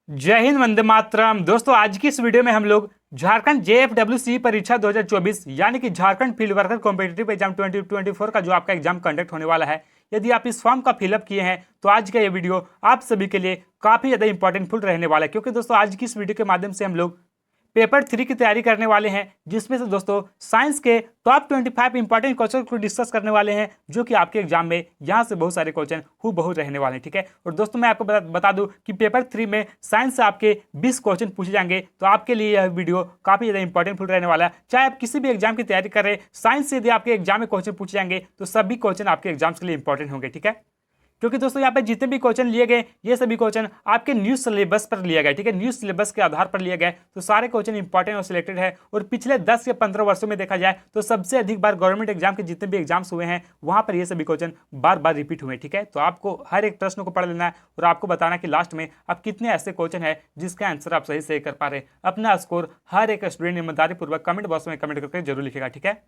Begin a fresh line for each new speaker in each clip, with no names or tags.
जय हिंद, वंदे मातरम। दोस्तों, आज की इस वीडियो में हम लोग झारखंड जेएफडब्ल्यूसी परीक्षा 2024 यानी कि Jharkhand field worker competitive exam 2024 का जो आपका एग्जाम कंडक्ट होने वाला है, यदि आप इस फॉर्म का फिलअप किए हैं तो आज का ये वीडियो आप सभी के लिए काफी ज्यादा इंपॉर्टेंटफुल रहने वाला है। क्योंकि दोस्तों, आज की इस वीडियो के माध्यम से हम लोग पेपर 3 की तैयारी करने वाले हैं, जिसमें से दोस्तों साइंस के टॉप 25 इंपॉर्टेंट क्वेश्चन को डिस्कस करने वाले हैं, जो कि आपके एग्जाम में यहां से बहुत सारे क्वेश्चन हूबहू रहने वाले हैं। ठीक है। और दोस्तों, मैं आपको बता दूं कि पेपर 3 में साइंस से आपके 20 क्वेश्चन पूछे जाएंगे, तो आपके लिए यह वीडियो काफी ज्यादा इंपॉर्टेंटफुल रहने वाला है। चाहे आप किसी भी एग्जाम की तैयारी कर रहे हैं, साइंस से यदि आपके एग्जाम में क्वेश्चन पूछे जाएंगे तो सभी क्वेश्चन आपके एग्जाम्स के लिए इंपॉर्टेंट होंगे। ठीक है। क्योंकि दोस्तों, यहाँ पे जितने भी क्वेश्चन लिए गए, ये सभी क्वेश्चन आपके न्यूज सिलेबस पर लिए गए। ठीक है। न्यूज सिलेबस के आधार पर लिए गए, तो सारे क्वेश्चन इंपॉर्टेंट और सिलेक्टेड है। और पिछले 10 या 15 वर्षों में देखा जाए तो सबसे अधिक बार गवर्नमेंट एग्जाम के जितने भी एग्जाम्स हुए हैं, वहां पर ये सभी क्वेश्चन बार बार रिपीट हुए। ठीक है। तो आपको हर एक प्रश्न को पढ़ लेना है और आपको बताना कि लास्ट में आप कितने ऐसे क्वेश्चन है जिसका आंसर आप सही से कर पा रहे हैं। अपना स्कोर हर एक स्टूडेंट ईमानदारी पूर्वक कमेंट बॉक्स में कमेंट करके जरूर लिखेगा। ठीक है।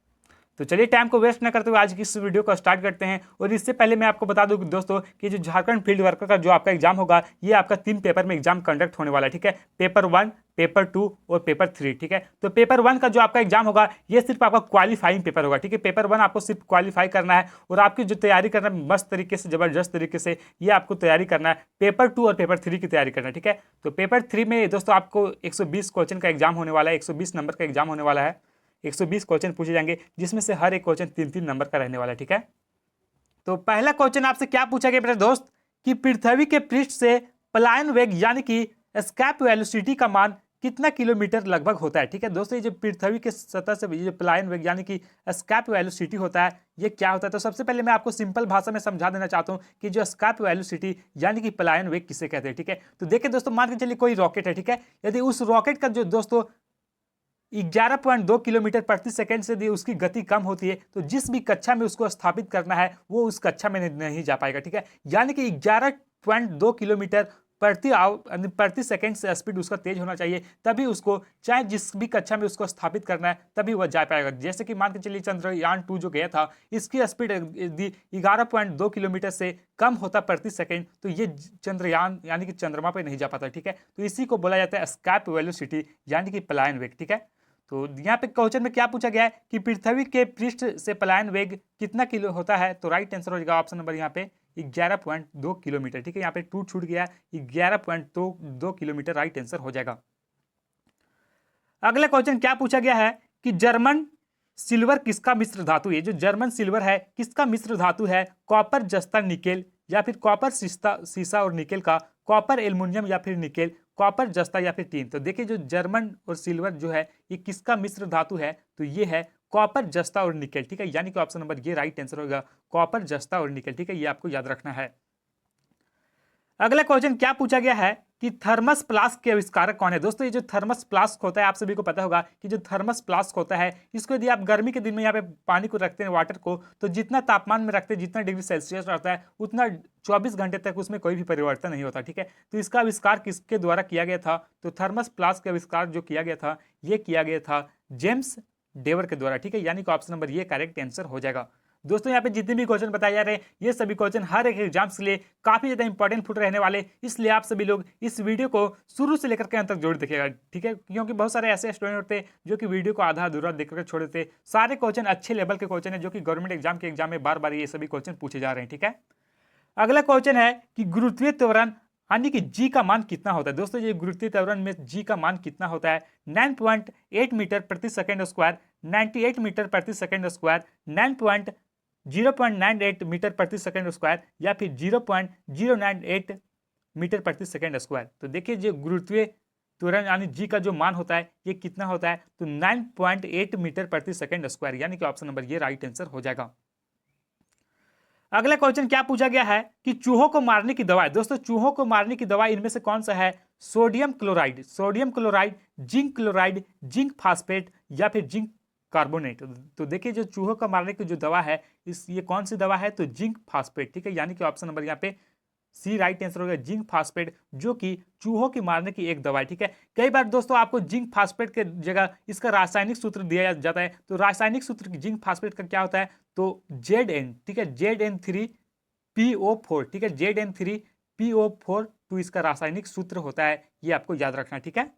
तो चलिए, टाइम को वेस्ट न करते हुए आज की इस वीडियो को स्टार्ट करते हैं। और इससे पहले मैं आपको बता दूं दोस्तों कि जो झारखंड फील्ड वर्कर का जो आपका एग्जाम होगा, ये आपका 3 पेपर में एग्जाम कंडक्ट होने वाला है। ठीक है। पेपर 1, पेपर 2 और पेपर 3। ठीक है। तो पेपर 1 का जो आपका एग्जाम होगा, ये सिर्फ आपका क्वालिफाइंग पेपर होगा। ठीक है। पेपर 1 आपको सिर्फ क्वालिफाई करना है और आपकी जो तैयारी करना है मस्त तरीके से, जबरदस्त तरीके से ये आपको तैयारी करना है। पेपर 2 और पेपर 3 की तैयारी करना है। ठीक है। तो पेपर 3 में दोस्तों आपको 120 क्वेश्चन का एग्जाम होने वाला है, 120 नंबर का एग्जाम होने वाला है। 120 क्वेश्चन पूछे जाएंगे, जिसमें से हर एक क्वेश्चन 3-3 नंबर का रहने वाला है। ठीक है। तो पहला क्वेश्चन आपसे क्या पूछा गया मेरे दोस्त, कि पृथ्वी के पृष्ठ से पलायन वेग यानी कि एस्केप वेलोसिटी का मान कितना किलोमीटर लगभग होता है। ठीक है दोस्तों, ये जो पृथ्वी के सतह से ये पलायन वेग यानी कि एस्केप वेलोसिटी होता है, ये क्या होता है। तो सबसे पहले मैं आपको सिंपल भाषा में समझा देना चाहता हूं कि जो एस्केप वेलोसिटी यानी कि पलायन वेग किसे कहते हैं। ठीक है। तो देखिए दोस्तों, मान के चलिए कोई रॉकेट है। ठीक है। यदि उस रॉकेट का जो दोस्तों 11.2 किलोमीटर प्रति सेकंड से यदि उसकी गति कम होती है, तो जिस भी कक्षा में उसको स्थापित करना है वो उस कक्षा में नहीं जा पाएगा। ठीक है। यानी कि 11.2 किलोमीटर प्रति सेकंड से स्पीड उसका तेज होना चाहिए, तभी उसको चाहे जिस भी कक्षा में उसको स्थापित करना है तभी वह जा पाएगा। जैसे कि मान के चलिए चंद्रयान 2 जो गया था, इसकी स्पीड यदि 11.2 किलोमीटर से कम होता प्रति सेकंड, तो ये चंद्रयान यानी कि चंद्रमा पे नहीं जा पाता। ठीक है। तो इसी को बोला जाता है एस्केप वेलोसिटी यानी कि पलायन वेग। ठीक है। तो यहाँ पे क्वेश्चन में क्या पूछा गया है कि पृथ्वी के पृष्ठ से पलायन वेग कितना किलो होता है, तो राइट आंसर हो जाएगा ऑप्शन नंबर यहाँ पे 11.2 किलोमीटर। ठीक है। यहाँ पे 2 छूट गया, 11.2 किलोमीटर राइट आंसर हो जाएगा। अगला क्वेश्चन क्या पूछा गया है कि जर्मन सिल्वर किसका मिश्र धातु है। जो जर्मन सिल्वर है किसका मिश्र धातु है, कॉपर, जस्ता, निकेल, या फिर कॉपर, सीसा और निकेल का, कॉपर, एल्युमिनियम या फिर निकेल, कॉपर, जस्ता या फिर टीन। तो देखिए, जो जर्मन और सिल्वर जो है ये किसका मिश्र धातु है, तो ये है कॉपर, जस्ता और निकेल। ठीक है। यानी कि ऑप्शन नंबर ये राइट आंसर होगा, कॉपर, जस्ता और निकेल। ठीक है। ये आपको याद रखना है। अगला क्वेश्चन क्या पूछा गया है कि थर्मस फ्लास्क के आविष्कारक कौन है। दोस्तों, ये जो थर्मस फ्लास्क होता है, आप सभी को पता होगा कि जो थर्मस फ्लास्क होता है, इसको यदि आप गर्मी के दिन में यहाँ पे पानी को रखते हैं, वाटर को, तो जितना तापमान में रखते हैं, जितना डिग्री सेल्सियस रहता है, उतना 24 घंटे तक उसमें कोई भी परिवर्तन नहीं होता। ठीक है। तो इसका आविष्कार किसके द्वारा किया गया था, तो थर्मस फ्लास्क का आविष्कार जो किया गया था, ये किया गया था जेम्स डेवर के द्वारा। ठीक है। यानी कि ऑप्शन नंबर ये करेक्ट आंसर हो जाएगा। दोस्तों, यहाँ पे जितने भी क्वेश्चन बताए जा रहे हैं, ये सभी क्वेश्चन हर एक एग्जाम्स के लिए काफी ज्यादा इंपॉर्टेंट फुट रहने वाले, इसलिए आप सभी लोग इस वीडियो को शुरू से लेकर के अंत तक जरूर देखिएगा। ठीक है। क्योंकि बहुत सारे ऐसे स्टूडेंट होते हैं जो कि वीडियो को आधा अधूरा देखकर छोड़ देते हैं। सारे क्वेश्चन अच्छे लेवल के क्वेश्चन है, जो कि गवर्नमेंट एग्जाम के एग्जाम में बार बार ये सभी क्वेश्चन पूछे जा रहे हैं। ठीक है। अगला क्वेश्चन है कि गुरुत्वीय त्वरण यानी कि जी का मान कितना होता है। दोस्तों, ये गुरुत्वीय त्वरण में जी का मान कितना होता है, 9.8 मीटर प्रति सेकंड स्क्वायर, 98 मीटर प्रति सेकंड स्क्वायर, 0.98 मीटर प्रति सेकंड स्क्वायर, या फिर 0.098 मीटर प्रति सेकंड स्क्वायर। तो देखिए, जो गुरुत्वीय त्वरण यानी जी का जो मान होता है, ये कितना होता है, तो 9.8 मीटर प्रति सेकंड स्क्वायर। यानी कि ऑप्शन नंबर ये राइट आंसर हो जाएगा। अगला क्वेश्चन क्या पूछा गया है कि चूहों को मारने की दवा। दोस्तों, चूहों को मारने की दवा इनमें से कौन सा है, sodium chloride, zinc chloride, zinc phosphate या फिर जिंक कार्बोनेट। तो देखिए, जो चूहों का मारने की जो दवा है, ये कौन सी दवा है, तो जिंक फास्फेट। ठीक है। यानी कि ऑप्शन नंबर यहाँ पे सी राइट आंसर होगा, जिंक फास्फेट, जो कि चूहों की मारने की एक दवा है। ठीक है। कई बार दोस्तों आपको जिंक फास्फेट के जगह इसका रासायनिक सूत्र दिया जाता है, तो रासायनिक सूत्र जिंक फास्फेट का क्या होता है, तो Zn। ठीक है। Zn3PO4। ठीक है। Zn3PO4 2 इसका रासायनिक सूत्र होता है, ये आपको याद रखना, ठीक है।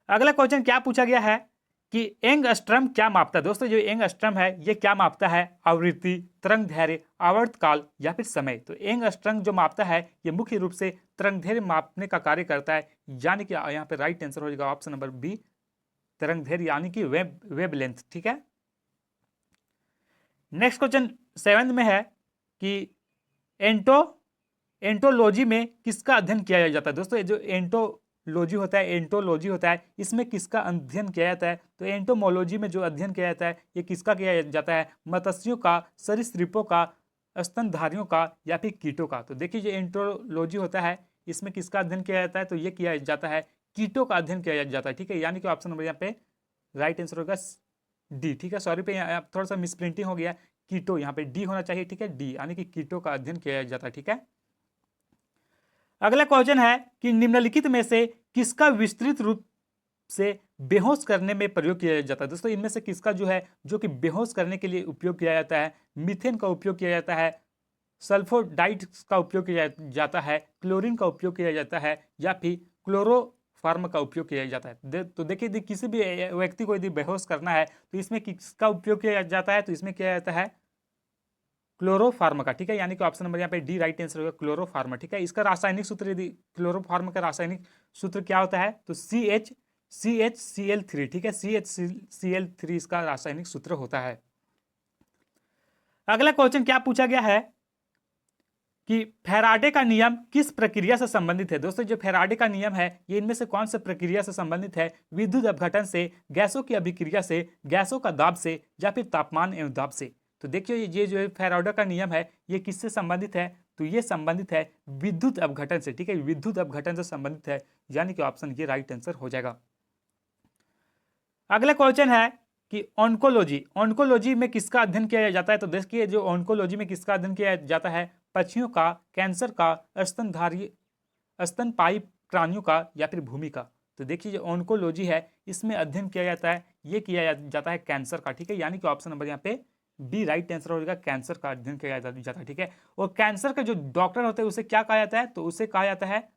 अगला क्वेश्चन क्या पूछा गया है कि एंगस्ट्रम क्या मापता है। दोस्तों जो एंगस्ट्रम है ये क्या मापता है, आवृत्ति, तरंग दैर्घ्य, आवर्तकाल या फिर समय। तो एंगस्ट्रम जो मापता है ये मुख्य रूप से तरंग दैर्घ्य मापने का कार्य करता है, यानी कि यहाँ पे राइट आंसर हो जाएगा ऑप्शन नंबर बी, तरंग दैर्घ्य यानी कि वेवलेंथ, ठीक है। नेक्स्ट क्वेश्चन 7 में है कि एंटोलॉजी में किसका अध्ययन किया जाता है। दोस्तों जो एंटोलॉजी होता है इसमें किसका अध्ययन किया जाता है। तो एंटोमोलॉजी में जो अध्ययन किया जाता है ये किसका किया जाता है, मत्स्यों का, सरीसृपों का, स्तनधारियों का या फिर कीटों का। तो देखिए जो एंटोलॉजी होता है इसमें किसका अध्ययन किया जाता है, तो ये किया जाता है कीटों का अध्ययन किया जाता है, ठीक है। यानी कि ऑप्शन नंबर यहाँ पे राइट आंसर होगा डी, ठीक है। सॉरी पे यहाँ थोड़ा सा मिसप्रिंटिंग हो गया, कीटो यहाँ पे डी होना चाहिए, ठीक है, डी यानी कि कीटों का अध्ययन किया जाता है, ठीक है। अगला क्वेश्चन है कि निम्नलिखित में से किसका विस्तृत रूप से बेहोश करने में प्रयोग किया जाता है। दोस्तों इनमें से किसका जो है जो कि बेहोश करने के लिए उपयोग किया जाता है, मीथेन का उपयोग किया जाता है, सल्फोडाइड का उपयोग किया जाता है, क्लोरीन का उपयोग किया जाता है या फिर क्लोरोफार्म का उपयोग किया जाता है। तो देखिए किसी भी व्यक्ति को यदि बेहोश करना है तो इसमें किसका उपयोग किया जाता है, तो इसमें किया जाता है क्लोरोफार्म का, ठीक है। यानी कि ऑप्शन नंबर यहाँ पे डी राइट आंसर होगा क्लोरोफार्म, ठीक है। इसका रासायनिक सूत्र यदि क्लोरोफार्म का रासायनिक सूत्र क्या होता है, तो CHCl3, ठीक है, CHCl3 इसका रासायनिक सूत्र होता है। अगला क्वेश्चन क्या पूछा गया है कि फैराडे का नियम किस प्रक्रिया से संबंधित है। दोस्तों जो फैराडे का नियम है ये इनमें से कौन सी प्रक्रिया से संबंधित है, विद्युत अपघटन से, गैसों की अभिक्रिया से, गैसों का दाब से या फिर तापमान एवं दाब से। तो देखिए ये जो है फैराडे का नियम है ये किससे संबंधित है, तो ये संबंधित है विद्युत अपघटन से, ठीक है, विद्युत अपघटन से संबंधित है, यानी कि ऑप्शन ये राइट आंसर हो जाएगा। अगला क्वेश्चन है कि ऑन्कोलॉजी में किसका अध्ययन किया जाता है। तो देखिए जो ऑन्कोलॉजी में किसका अध्ययन किया जाता है, पक्षियों का, कैंसर का, स्तनपायी प्राणियों का या फिर भूमि का। तो देखिए जो ऑन्कोलॉजी है इसमें अध्ययन किया जाता है, ये किया जाता है कैंसर का, ठीक है। यानी कि ऑप्शन नंबर यहाँ पे बी राइट आंसर हो जाएगा, कैंसर का अध्ययन किया जाता है, ठीक है। और कैंसर का जो डॉक्टर होते हैं उसे क्या कहा जाता है, तो उसे कहा जाता है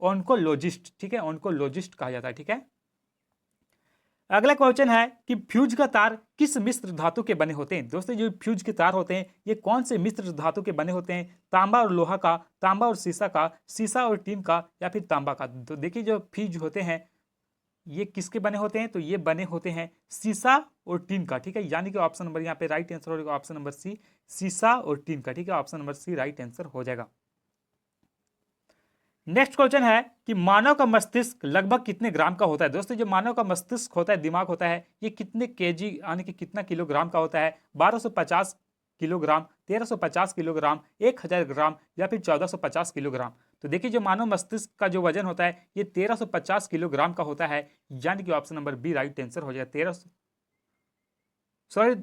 ऑन्कोलॉजिस्ट, ठीक है, ऑन्कोलॉजिस्ट कहा जाता है, ठीक है। अगला क्वेश्चन है कि फ्यूज का तार किस मिश्र धातु के बने होते हैं। दोस्तों जो फ्यूज के तार होते हैं ये कौन से मिश्र धातु के बने होते हैं, तांबा और लोहा का, तांबा और सीसा का, सीसा और टीन का या फिर तांबा का। तो देखिए जो फ्यूज होते हैं ये किसके बने होते हैं, तो ये बने होते हैं सीसा और टीन का, ठीक है। यानी कि ऑप्शन नंबर यहाँ पे राइट आंसर हो जाएगा ऑप्शन नंबर सी, सीसा और टीन का, ठीक है। Option number C right answer हो जाएगा। नेक्स्ट क्वेश्चन है कि मानव का मस्तिष्क लगभग कितने ग्राम का होता है। दोस्तों जो मानव का मस्तिष्क होता है, दिमाग होता है, ये कितने केजी यानी कि कितना किलोग्राम का होता है, 1250 किलोग्राम, 1350 किलोग्राम, 1000 ग्राम या फिर 1450 किलोग्राम। तो देखिए जो मानव मस्तिष्क का जो वजन होता है ये 1350 किलोग्राम का होता है, यानी कि option number B right answer हो जाएगा। सॉरी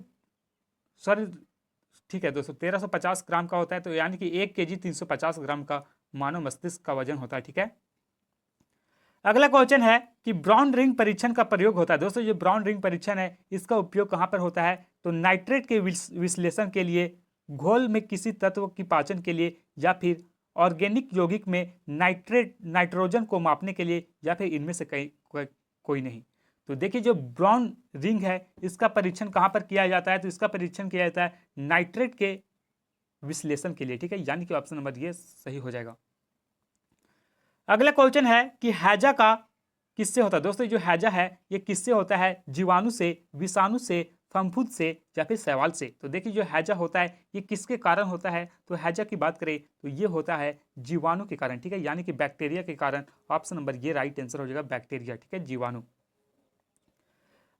ठीक है दोस्तों, 1350 ग्राम का होता है, तो यानी कि 1 केजी 350 ग्राम का मानव मस्तिष्क का वजन होता है, ठीक है। अगला क्वेश्चन है कि ब्राउन रिंग परीक्षण का प्रयोग होता है। दोस्तों जो ब्राउन रिंग परीक्षण है इसका उपयोग कहां पर होता है, तो नाइट्रेट के विश्लेषण के लिए, घोल में किसी तत्व की पाचन के लिए या फिर ऑर्गेनिक यौगिक में नाइट्रोजन को मापने के लिए या फिर इनमें से कोई नहीं। तो देखिए जो ब्राउन रिंग है इसका परीक्षण कहां पर किया जाता है, तो इसका परीक्षण किया जाता है नाइट्रेट के विश्लेषण के लिए, ठीक है। यानी कि ऑप्शन नंबर ये सही हो जाएगा। अगला क्वेश्चन है कि हैजा का किससे होता है। दोस्तों जो हैजा है ये किससे होता है, जीवाणु से, विषाणु से, फफूंद से या फिर शैवाल से। तो देखिए जो हैजा होता है ये किसके कारण होता है, तो हैजा की बात करें तो ये होता है जीवाणु के कारण, ठीक है, यानी कि बैक्टीरिया के कारण। ऑप्शन नंबर ये राइट आंसर हो जाएगा बैक्टीरिया, ठीक है, जीवाणु।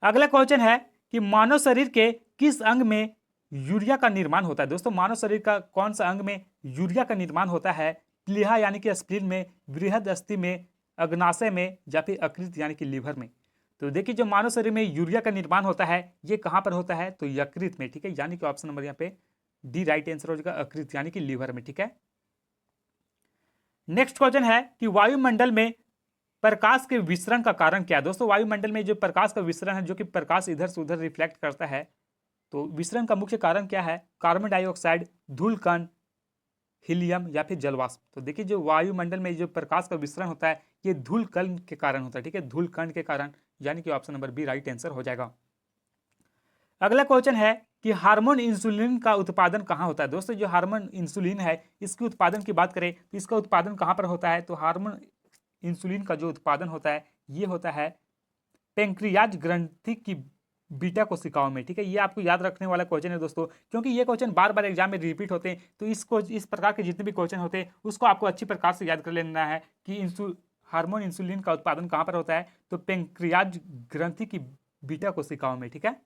अगला क्वेश्चन है कि मानव शरीर के किस अंग में यूरिया का निर्माण होता है। दोस्तों मानव शरीर का कौन सा अंग में यूरिया का निर्माण होता है, प्लीहा यानी कि स्प्लीन में, बृहद अस्थि में, अग्नाशय में या फिर यकृत यानी कि लीवर में। तो देखिए जो मानव शरीर में यूरिया का निर्माण होता है ये कहां पर होता है, तो यकृत में, ठीक है। यानी कि ऑप्शन नंबर यहाँ पे डी राइट आंसर हो जाएगा यकृत यानी कि लीवर में, ठीक है। नेक्स्ट क्वेश्चन है कि वायुमंडल में प्रकाश के विसरण का कारण क्या है। दोस्तों वायुमंडल में जो प्रकाश का विसरण है, जो कि प्रकाश इधर से उधर रिफ्लेक्ट करता है, तो विसरण का मुख्य कारण क्या है, कार्बन डाइऑक्साइड, धूल कण, हीलियम या फिर जलवाष्प। तो देखिए जो वायुमंडल में जो प्रकाश का विसरण होता है ये धूल कण के कारण होता है, ठीक है, धूल कण के कारण, यानी कि option number B right answer हो जाएगा। अगला क्वेश्चन है कि हार्मोन इंसुलिन का उत्पादन कहाँ होता है। दोस्तों जो हार्मोन इंसुलिन है इसके उत्पादन की बात करें तो इसका उत्पादन कहाँ पर होता है, तो हार्मोन इंसुलिन का जो उत्पादन होता है ये होता है पेंक्रियाज ग्रंथि की बीटा कोशिकाओं में, ठीक है। ये आपको याद रखने वाला क्वेश्चन है दोस्तों, क्योंकि ये क्वेश्चन बार बार एग्जाम में रिपीट होते हैं, तो इस प्रकार के जितने भी क्वेश्चन होते हैं उसको आपको अच्छी प्रकार से याद कर लेना है कि हार्मोन इंसुलिन का उत्पादन कहाँ पर होता है, तो पेंक्रियाज ग्रंथि की बीटा कोशिकाओं में, ठीक है।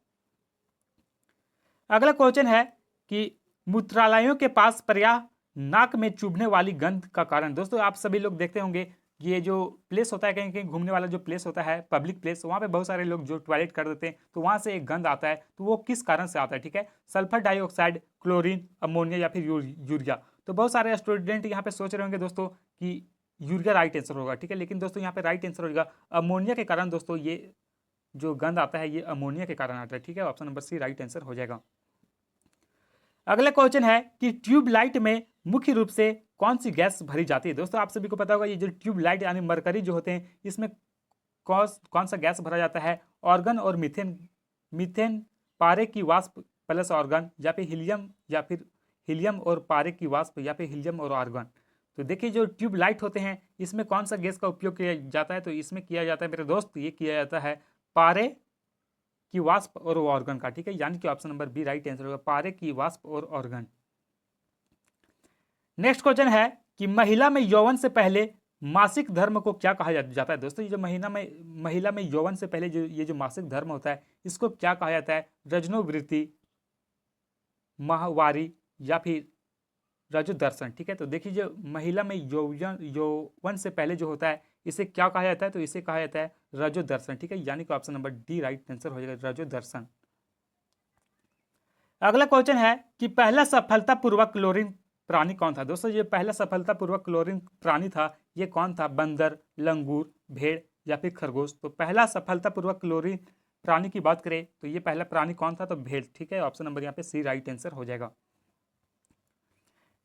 अगला क्वेश्चन है कि मूत्रालयों के पास प्रायः नाक में चुभने वाली गंध का कारण। दोस्तों आप सभी लोग देखते होंगे ये जो प्लेस होता है, कहीं कहीं घूमने वाला जो प्लेस होता है, पब्लिक प्लेस, वहाँ पे बहुत सारे लोग जो टॉयलेट कर देते हैं तो वहाँ से एक गंध आता है, तो वो किस कारण से आता है, ठीक है। सल्फर डाइऑक्साइड, क्लोरीन, अमोनिया या फिर यूरिया। तो बहुत सारे स्टूडेंट यहाँ पे सोच रहे होंगे दोस्तों कि यूरिया राइट आंसर होगा, ठीक है, लेकिन दोस्तों यहाँ पे राइट आंसर होगा अमोनिया के कारण। दोस्तों ये जो गंध आता है ये अमोनिया के कारण आता है, ठीक है, option number C right answer हो जाएगा। अगला क्वेश्चन है कि ट्यूबलाइट में मुख्य रूप से कौन सी गैस भरी जाती है। दोस्तों आप सभी को पता होगा ये जो ट्यूबलाइट यानी मरकरी जो होते हैं इसमें कौन सा गैस भरा जाता है, ऑर्गन और मीथेन पारे की वाष्प प्लस ऑर्गन, या फिर हीलियम और पारे की वाष्प, या फिर हीलियम और आर्गन। तो देखिए जो ट्यूबलाइट होते हैं इसमें कौन सा गैस का उपयोग किया जाता है, तो इसमें किया जाता है मेरे दोस्त, ये किया जाता है पारे की वाष्प और ऑर्गन का, ठीक है, यानी कि option number B right answer होगा, पारे की वाष्प और ऑर्गन। नेक्स्ट क्वेश्चन है कि महिला में यौवन से पहले मासिक धर्म को क्या कहा जाता है। दोस्तों ये जो महिला में यौवन से पहले ये जो मासिक धर्म होता है इसको क्या कहा जाता है, रजनोवृत्ति, माहवारी या फिर रजो दर्शन, ठीक है। तो देखिए जो महिला में यौवन से पहले जो होता है इसे क्या कहा जाता है, तो इसे कहा जाता है रजो दर्शन, ठीक है, यानी कि option number D right answer हो जाएगा, रजो दर्शन। अगला क्वेश्चन है कि पहला सफलतापूर्वक क्लोरीन प्राणी कौन था। दोस्तों ये पहला सफलतापूर्वक क्लोरीन प्राणी था ये कौन था, बंदर, लंगूर, भेड़ या फिर खरगोश। तो पहला सफलतापूर्वक क्लोरीन प्राणी की बात करें तो ये पहला प्राणी कौन था, तो भेड़, ठीक है, ऑप्शन नंबर यहाँ पे सी राइट आंसर हो जाएगा।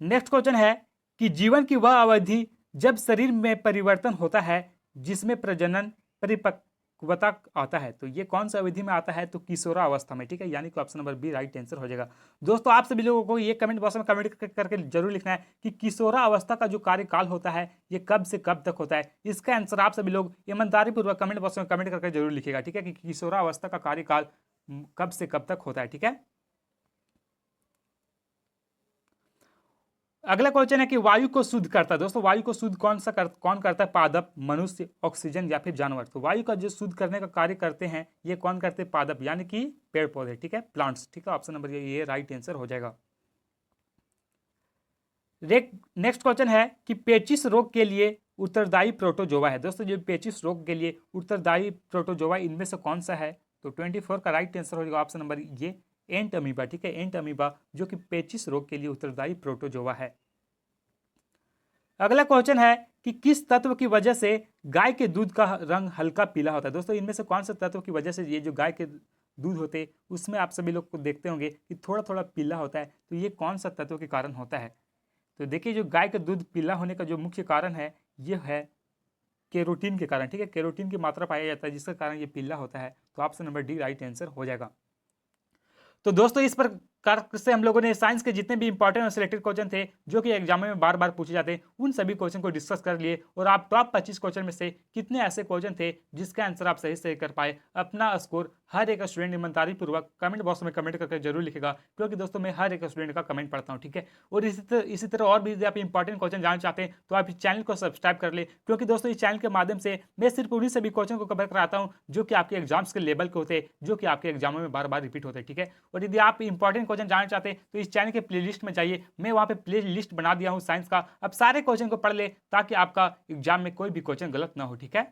नेक्स्ट क्वेश्चन है कि जीवन की वह अवधि जब शरीर में परिवर्तन होता है जिसमें प्रजनन परिपक्वता आता है, तो ये कौन सा अवधि में आता है, तो किशोरावस्था में, ठीक है, यानी कि option number B right answer हो जाएगा। दोस्तों आप सभी लोगों को ये कमेंट बॉक्स में कमेंट करके जरूर लिखना है कि किशोरावस्था का जो कार्यकाल होता है ये कब से कब तक होता है। इसका आंसर आप सभी लोग ईमानदारी पूर्वक कमेंट बॉक्स में कमेंट करके जरूर लिखेगा, ठीक है, कि किशोरावस्था का कार्यकाल कब से कब तक होता है, ठीक है। अगला क्वेश्चन है कि वायु को शुद्ध करता है। दोस्तों वायु को शुद्ध कौन करता है, पादप, मनुष्य, ऑक्सीजन या फिर जानवर। तो वायु का जो शुद्ध करने का कार्य करते हैं ये कौन करते हैं, पादप, यानी कि पेड़ पौधे, ठीक है, प्लांट्स, ठीक है, ऑप्शन नंबर ये राइट आंसर हो जाएगा। नेक्स्ट क्वेश्चन है कि पेचिस रोग के लिए उत्तरदायी प्रोटोजोआ है। दोस्तों जो पेचिस रोग के लिए उत्तरदायी प्रोटोजोआ इनमें से कौन सा है, तो 24 का राइट आंसर हो जाएगा ऑप्शन नंबर ये एंट अमीबा, ठीक है, एंट अमीबा जो कि पेचिस रोग के लिए उत्तरदायी प्रोटोजोआ है। अगला क्वेश्चन है कि किस तत्व की वजह से गाय के दूध का रंग हल्का पीला होता है। दोस्तों इनमें से कौन सा तत्व की वजह से ये जो गाय के दूध होते हैं उसमें आप सभी लोग को देखते होंगे कि थोड़ा थोड़ा पीला होता है, तो ये कौन सा तत्व के कारण होता है। तो देखिए जो गाय का दूध पीला होने का जो मुख्य कारण है ये है केरोटीन के कारण, ठीक है, केरोटीन की मात्रा पाया जाता है जिसके कारण ये पीला होता है, तो option number D right answer हो जाएगा। तो दोस्तों इस प्रकार से हम लोगों ने साइंस के जितने भी इंपॉर्टेंट और सिलेक्टेड क्वेश्चन थे जो कि एग्जाम में बार बार पूछे जाते हैं उन सभी क्वेश्चन को डिस्कस कर लिए, और आप टॉप 25 क्वेश्चन में से कितने ऐसे क्वेश्चन थे जिसके आंसर आप सही से कर पाए, अपना स्कोर हर एक स्टूडेंट ईमानदारी पूर्वक कमेंट बॉक्स में कमेंट करके जरूर लिखेगा, क्योंकि दोस्तों मैं हर एक स्टूडेंट का कमेंट पढ़ता हूँ, ठीक है। और इसी तरह और भी यदि आप इंपॉर्टेंट क्वेश्चन जानना चाहते हैं तो आप इस चैनल को सब्सक्राइब कर ले, क्योंकि दोस्तों इस चैनल के माध्यम से मैं सिर्फ उन्हीं सभी क्वेश्चन को कवर कराता हूँ जो कि आपके एग्जाम्स के लेवल के होते हैं, जो कि आपके एग्जामों में बार बार रिपीट होते हैं, ठीक है। और यदि आप इंपॉर्टेंट क्वेश्चन जानना चाहते हैं तो इस चैनल के प्लेलिस्ट में जाइए, मैं वहां पे प्ले लिस्ट बना दिया हूं साइंस का, अब सारे क्वेश्चन को पढ़ ले ताकि आपका एग्जाम में कोई भी क्वेश्चन गलत ना हो, ठीक है।